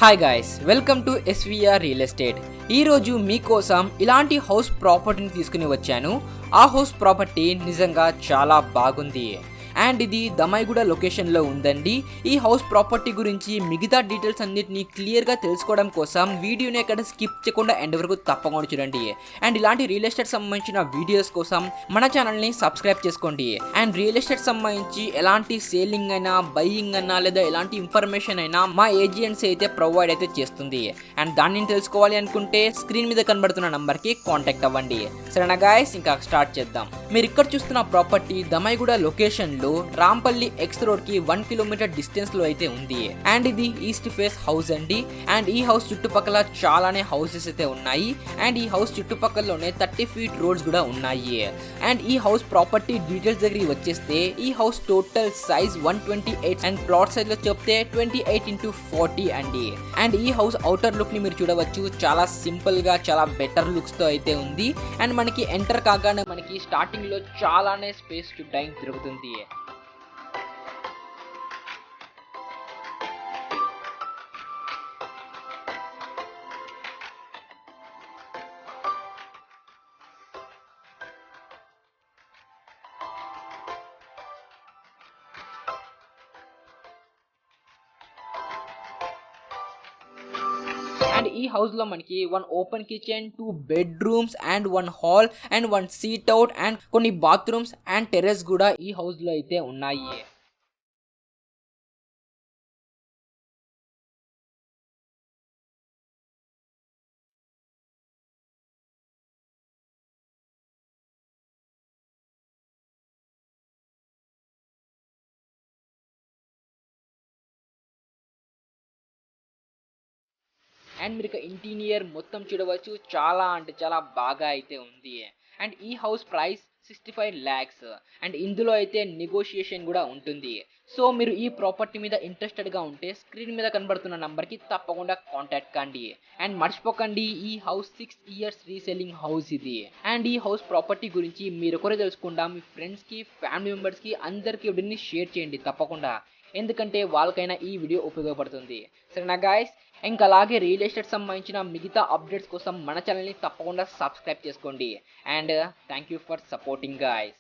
Hi guys, welcome to SVR real estate. ఈరోజు మీకోసం ఇలాంటి హౌస్ ప్రాపర్టీని తీసుకుని వచ్చాను. ఆ హౌస్ ప్రాపర్టీ నిజంగా చాలా బాగుంది అండ్ ఇది దమైగూడ లొకేషన్లో ఉందండి. ఈ హౌస్ ప్రాపర్టీ గురించి మిగతా డీటెయిల్స్ అన్నిటిని క్లియర్గా తెలుసుకోవడం కోసం వీడియోని ఎక్కడ స్కిప్ చేయకుండా ఎండ్ వరకు తప్పకుండా చూడండి. అండ్ ఇలాంటి రియల్ ఎస్టేట్ సంబంధించిన వీడియోస్ కోసం మన ఛానల్ని సబ్స్క్రైబ్ చేసుకోండి. అండ్ రియల్ ఎస్టేట్ సంబంధించి ఎలాంటి సేలింగ్ అయినా, బయింగ్ అయినా లేదా ఎలాంటి ఇన్ఫర్మేషన్ అయినా మా ఏజెన్సీ అయితే ప్రొవైడ్ అయితే చేస్తుంది. అండ్ దాన్ని తెలుసుకోవాలి అనుకుంటే స్క్రీన్ మీద కనబడుతున్న నంబర్కి కాంటాక్ట్ అవ్వండి. సరేనా గాయస్, ఇంకా స్టార్ట్ చేద్దాం. మీరు ఇక్కడ చూస్తున్న property Dammaiguda location Rampally X road కి 1 కిలోమీటర్ డిస్టెన్స్ లో అయితే ఉంది. అండ్ ఇది ఈస్ట్ ఫేస్ హౌస్ అండి. అండ్ ఈ హౌస్ చుట్టుపక్కల చాలానే హౌసెస్ అయితే ఉన్నాయి. అండ్ ఈ హౌస్ చుట్టుపక్కలలోనే 30 ఫీట్ రోడ్స్ కూడా ఉన్నాయి. అండ్ ఈ హౌస్ ప్రాపర్టీ డీటెయిల్స్ దగ్గరికి వచ్చేస్తే ఈ house total size 128 and plot size లో చెప్తే 28x40 అండి. అండ్ ఈ హౌస్ అవుటర్ లుక్ ని మీరు చూడవచ్చు, చాలా సింపుల్ గా చాలా బెటర్ లుక్స్ తో అయితే ఉంది. అండ్ మనకి ఎంటర్ కాగానే మనకి స్టార్టింగ్ లో చాలానే స్పేస్ చూడడానికి దొరుకుతుంది. అండ్ ఈ హౌస్ లో మనకి 1 open kitchen, 2 bedrooms and 1 hall and 1 seat out and కొన్ని బాత్రూమ్స్ అండ్ టెర్రస్ కూడా ఈ హౌస్ లో అయితే ఉన్నాయి. అండ్ మీరు ఇంటీరియర్ మొత్తం చూడవచ్చు, చాలా అంటే చాలా బాగా అయితే ఉంది. అండ్ ఈ హౌస్ ప్రైస్ 65 lakhs అండ్ ఇందులో అయితే నెగోషియేషన్ కూడా ఉంటుంది. సో మీరు ఈ ప్రాపర్టీ మీద ఇంట్రెస్టెడ్గా ఉంటే స్క్రీన్ మీద కనబడుతున్న నంబర్కి తప్పకుండా కాంటాక్ట్ కండి. అండ్ మర్చిపోకండి, ఈ హౌస్ 6 years రీసెల్లింగ్ హౌస్ ఇది. అండ్ ఈ హౌస్ ప్రాపర్టీ గురించి మీరు ఒకరే తెలుసుకుంటా మీ ఫ్రెండ్స్కి, ఫ్యామిలీ మెంబర్స్కి అందరికీ వీడియోని షేర్ చేయండి తప్పకుండా, ఎందుకంటే వాళ్ళకైనా ఈ వీడియో ఉపయోగపడుతుంది. సరేనా గాయస్, ఇంకా అలాగే రియల్ ఎస్టేట్ సంబంధించిన మిగతా అప్డేట్స్ కోసం మన ఛానల్ని తప్పకుండా సబ్స్క్రైబ్ చేసుకోండి. And thank you for supporting guys.